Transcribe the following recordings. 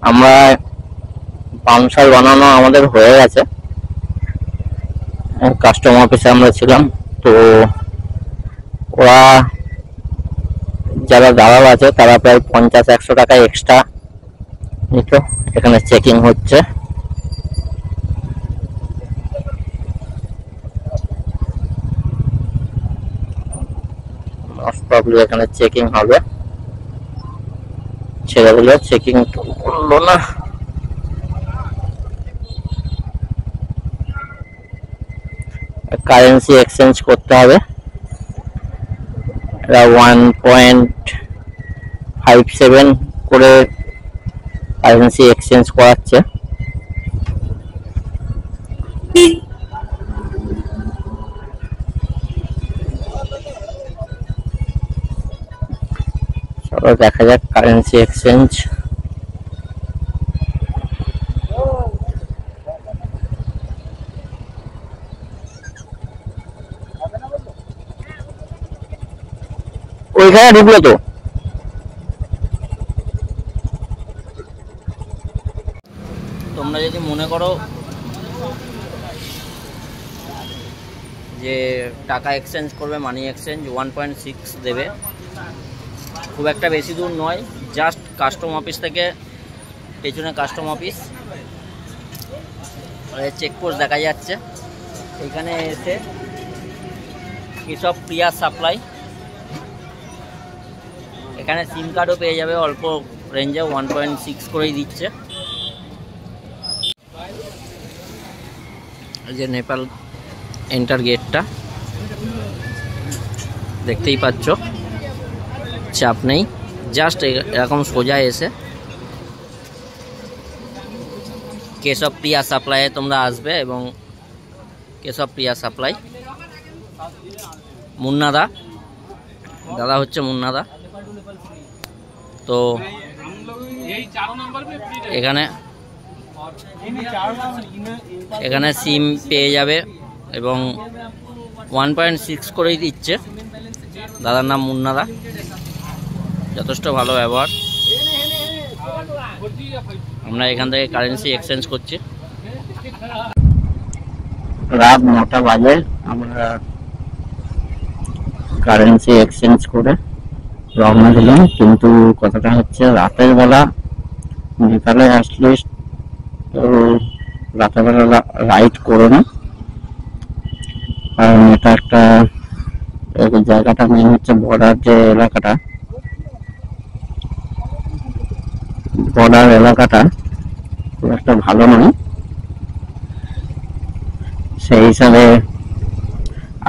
আমরা পাম্পসার বানানো আমাদের হয়ে গেছে, কাস্টমার অফিসে আমরা ছিলাম। তো ওরা যারা দালাল আছে তারা প্রায় 50-100 টাকা এক্সট্রা নিত। এখানে চেকিং হচ্ছে। এখানে চেকিং হবে, ছেলেগুলো চেকিং করলো না। কারেন্সি এক্সচেঞ্জ করতে হবে, 1.57 করে কারেন্সি এক্সচেঞ্জ করাচ্ছে। চলো দেখা যাক কারেন্সি এক্সচেঞ্জ। ওইখানে ঢুকলো তো। তোমরা যদি মনে করো যে টাকা এক্সচেঞ্জ করবে, মানি এক্সচেঞ্জ 1.6 দেবে, খুব একটা বেশি দূর নয়, জাস্ট কাস্টম অফিস থেকে পেছনে কাস্টম অফিস, চেকপোস্ট দেখা যাচ্ছে। এখানে এসে এসব প্রিয়া সাপ্লাই, এখানে সিম কার্ডও পেয়ে যাবে অল্প রেঞ্জে, 1.6 করেই দিচ্ছে। এই যে নেপাল এন্টার গেটটা দেখতেই পাচ্ছ, চাপ নেই, জাস্ট এরকম সোজা এসে কেশব প্রিয়া সাপ্লাইয়ে তোমরা আসবে। এবং কেশব প্রিয়া সাপ্লাই, মুন্নাদা, দাদা হচ্ছে মুন্নাদা। তো এখানে সিম পেয়ে যাবে এবং 1.6 করেই দিচ্ছে। দাদার নাম মুন্নাদা, যথেষ্ট ভালো ব্যবহার। আমরা এখান থেকে কারেন্সি এক্সচেঞ্জ করছি। রাত 9টা বাজে, আমরা কারেন্সি এক্সচেঞ্জ করে রওনা দিলাম। কিন্তু কথাটা হচ্ছে রাতের বেলা নেপালে আসলে তো রাতের বেলা রাইড করো না, কারণ এটা একটা জায়গাটা মেন হচ্ছে বর্ডার, যে এলাকাটা বর্ডার এলাকাটা খুব একটা ভালো নয় সেই হিসাবে।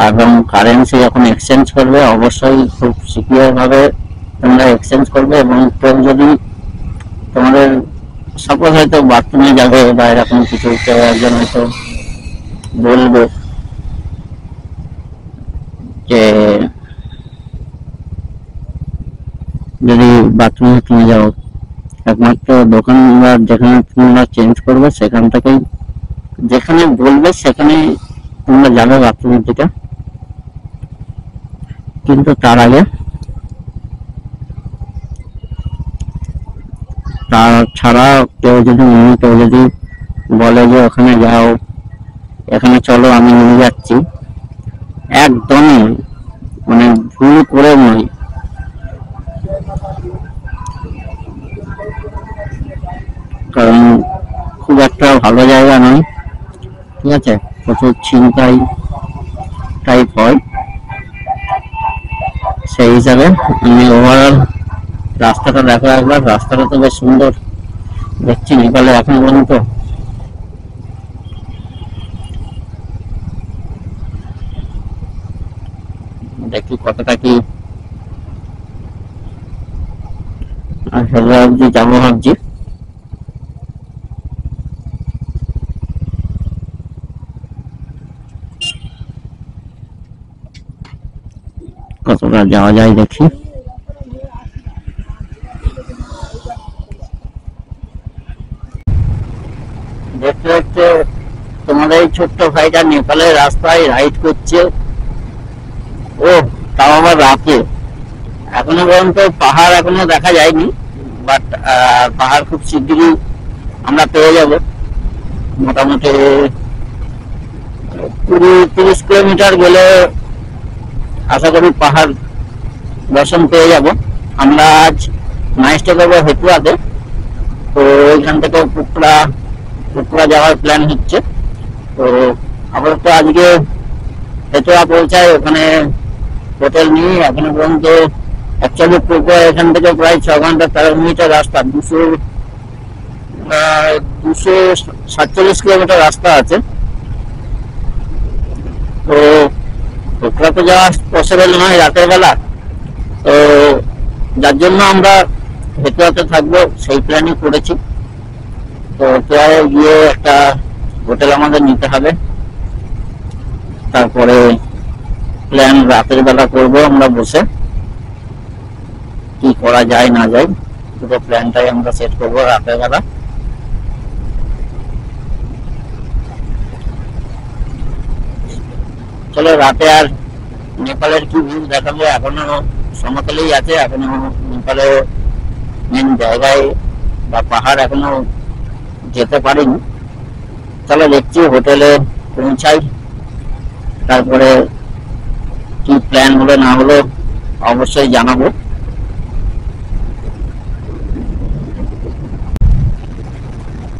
এবং কারেন্সি যখন এক্সচেঞ্জ করবে অবশ্যই খুব সিকিউর ভাবে তোমরা এক্সচেঞ্জ করবে। এবং কেউ যদি তোমাদের সাপোজ হয়তো বাথরুমে যাবে বা এরকম কিছু, কেউ একজন হয়তো বলবে যে যদি বাথরুমে তুমি যাও, একমাত্র দোকান বা যেখানে তোমরা চেঞ্জ করবে সেখান থেকেই, যেখানে বলবে সেখানে তোমরা যাবে বাথরুমের দিকে। কিন্তু তার আগে তাছাড়া কেউ যদি অন্য কেউ যদি বলে যে ওখানে যাও, এখানে চলো আমি নিয়ে যাচ্ছি, একদমই মানে ভুল করে নয়। কারণ খুব একটা ভালো জায়গা নয়, ঠিক আছে, প্রচুর ছিনতাই টাইপ হয়। সেই হিসাবে আমি ওভারঅল রাস্তাটা দেখো একবার, রাস্তাটা তো বেশ সুন্দর দেখছি নেপালে এখন পর্যন্ত। দেখি কতটা কি আর হেলে অব্দি যাবো ভাবছি। কতটা যাওয়া যায় দেখি। দেখতে দেখতে তোমাদের এই ছোট্ট ভাইটা নেপালের রাস্তায় রাইড করছে, ও তাও আবার রাতে। এখনো পর্যন্ত পাহাড় এখনো দেখা যায়নি, বাট পাহাড় খুব শিগগিরই আমরা পেয়ে যাব। মোটামুটি 20-30 কিলোমিটার গেলে আশা করি পাহাড় দর্শন পেয়ে যাব। আমরা আজ নাইটে যাবো হেতুয়াতে, তো ওইখান থেকে পুকুরা যাওয়ার প্ল্যান হচ্ছে। তো আপাতত আজকে হেতুয়া পৌঁছায়, ওখানে হোটেল নিয়ে এখনো পর্যন্ত অ্যাকচুয়ালি পুকুরা এখান থেকে প্রায় 6 ঘন্টা 13 মিনিটের রাস্তা, 247 রাস্তা আছে। তো পুকুরা তো যাওয়া পসিবল নয় রাতের বেলা, তো যার জন্য আমরা হেতুয়াতে থাকবো সেই প্ল্যানই করেছি। তো হেতুয়ায় গিয়ে একটা হোটেল আমাদের নিতে হবে, তারপরে প্ল্যান রাতের বেলা করবো আমরা বসে, কি করা যায় না যায় পুরো প্ল্যানটাই আমরা সেট করবো রাতের বেলা। চলো রাতে আর নেপালের কি ভিউ দেখাবো, এখনো সমতলেই আছে, এখনো নেপালে মেন জায়গায় বা পাহাড় এখনো যেতে পারিনি। চলো দেখছি হোটেলে পৌঁছাই, তারপরে কি প্ল্যান হলো না হলো অবশ্যই জানাবো।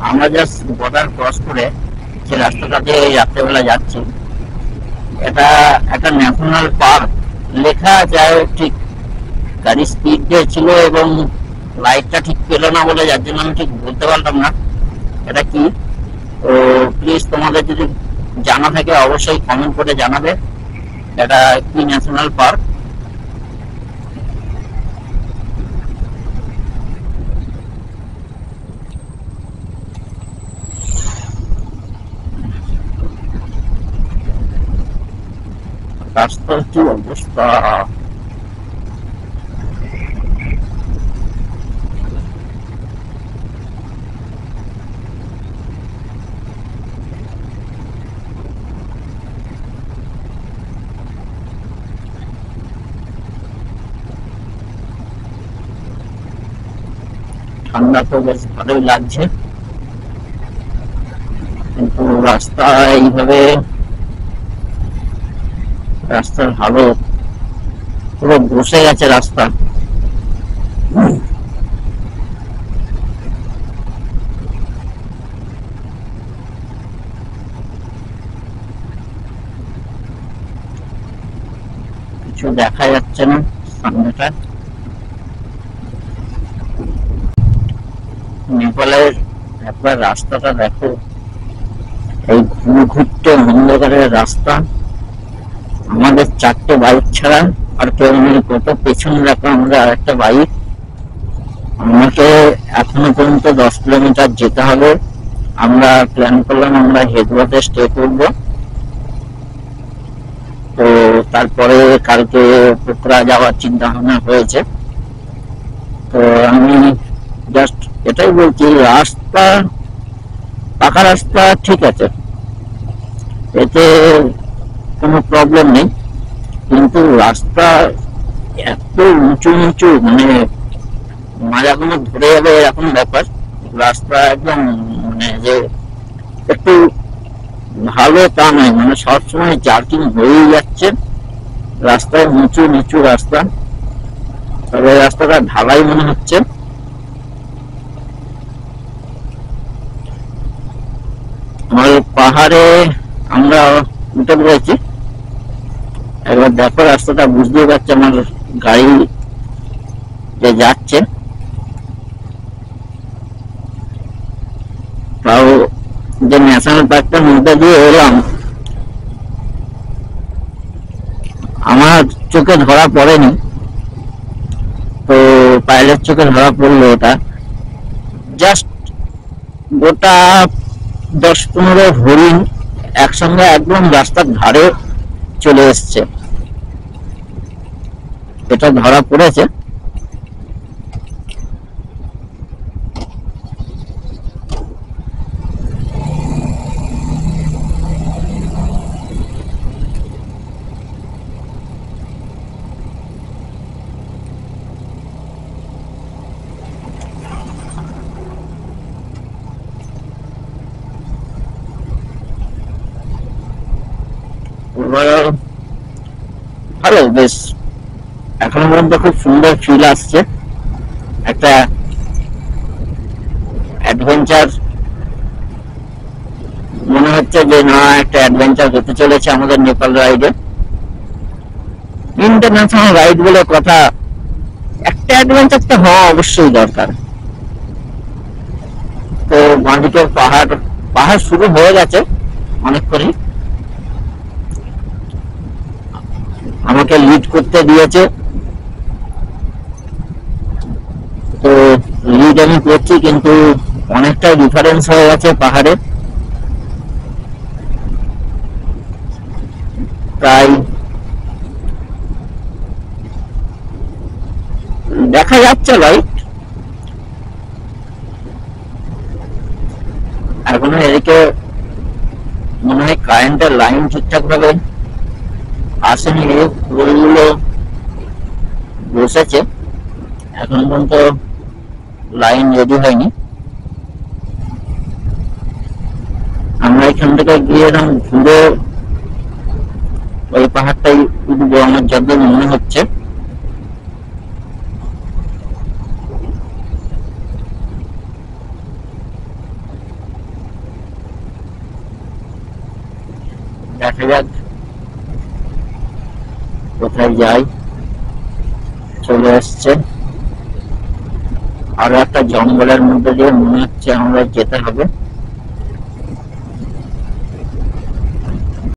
আমরা জাস্ট বর্ডার ক্রস করে যে রাস্তাটা দিয়ে রাত্রেবেলা যাচ্ছি, এটা একটা ন্যাশনাল পার্ক লেখা যায়, ঠিক গাড়ি স্পিড ছিল এবং লাইটটা ঠিক পেলো না বলে যার জন্য আমি ঠিক বলতে পারলাম না এটা কি। তো প্লিজ তোমাদের যদি জানা থাকে অবশ্যই কমেন্ট করে জানাবে এটা কি ন্যাশনাল পার্ক। রাস্তার কি অবস্থা! ঠান্ডা তো বেশ ভালোই লাগছে, কিন্তু রাস্তা এইভাবে রাস্তার হালত পুরো বসে গেছে রাস্তা। কিছু দেখা যাচ্ছে না সামনেটা। নেপালের একবার রাস্তাটা দেখো, এই ঘুরঘুরতে অন্ধকারের রাস্তা, আমাদের 4টে বাইক ছাড়া আর কেউ নেই। কত পেছনে রাখা আমাদের আর একটা বাইক। আমাকে এখনো পর্যন্ত 10 কিলোমিটার যেতে হবে। আমরা প্ল্যান করলাম আমরা হেদুয়াতে স্টে করব, তো তারপরে কালকে পোখরা যাওয়ার চিন্তা ভাবনা হয়েছে। তো আমি জাস্ট এটাই বলছি, রাস্তা পাকা রাস্তা ঠিক আছে, এতে কোনো প্রবলেম নেই, কিন্তু রাস্তা এত উঁচু নিচু, মানে মাজাগুলো ধরে যাবে এরকম ব্যাপার। রাস্তা একদম মানে যে একটু ভালো তা নয়, মানে সবসময় জার্কিং হয়েই যাচ্ছে, রাস্তায় উঁচু নিচু রাস্তা। তবে রাস্তাটা ঢালাই মনে হচ্ছে। আমার পাহাড়ে আমরা উঠে পড়েছি, একবার দেখো রাস্তাটা বুঝতেই পারছি আমার গাড়ি যে যাচ্ছে। তাও যে ন্যাশনাল পার্কটার মধ্যে দিয়ে এলাম, আমার চোখে ধরা পড়েনি, তো পাইলের চোখে ধরা পড়লো। ওটা জাস্ট গোটা 10-15 হরিণ একসঙ্গে একদম রাস্তার ধারে চলে এসছে, এটা ধরা পড়েছে। ওভারঅল ভালো, বেশ এখনো পর্যন্ত খুব সুন্দর ফিল আসছে। একটা অ্যাডভেঞ্চার মনে হচ্ছে যে না, একটা অ্যাডভেঞ্চার হতে চলেছে আমাদের নেপাল রাইডে। ইন্টারন্যাশনাল রাইড বলে কথা, একটা অ্যাডভেঞ্চার তো হওয়া অবশ্যই দরকার। তো বাঁদিকের পাহাড় পাহাড় শুরু হয়ে গেছে অনেকক্ষণই, আমাকে লিড করতে দিয়েছে, তো লিড আমি করছি, কিন্তু অনেকটা ডিফারেন্স হয়ে গেছে পাহাড়ে। প্রায় দেখা যাচ্ছে লাইট এখনো। এদিকে মনে হয় কারেন্টের লাইন ঠিকঠাক ভাবে আসেনি, পোলগুলো বসেছে, এখন পর্যন্ত লাইন রেডি হয়নি। আমরা এখান থেকে গিয়ে ঘুরে ওই পাহাড়টাই উঠবো আমার যতদূর মনে হচ্ছে। দেখা যাক কোথায় যাই। চলে আসছে আরো একটা জঙ্গলের মধ্যে দিয়ে, মনে হচ্ছে আমরা যেতে হবে।